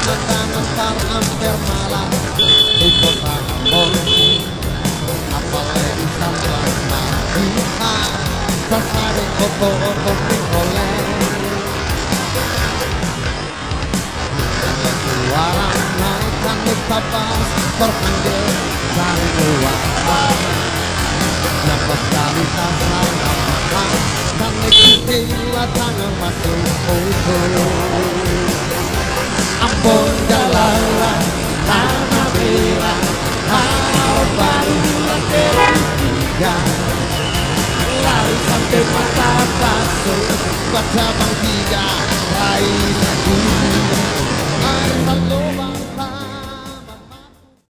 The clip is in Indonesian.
mental hampir malam di kota Ambon. Apalagi sampai kita sasari foto-foto oleh suara naikkan tapas berpanggil dari luar. Dapat kali tak salah dan ikuti tangan masuk utuh. Ambon jalalah tanah merah, harus baru lantai tiga, lari sampai mata basuh, baca bang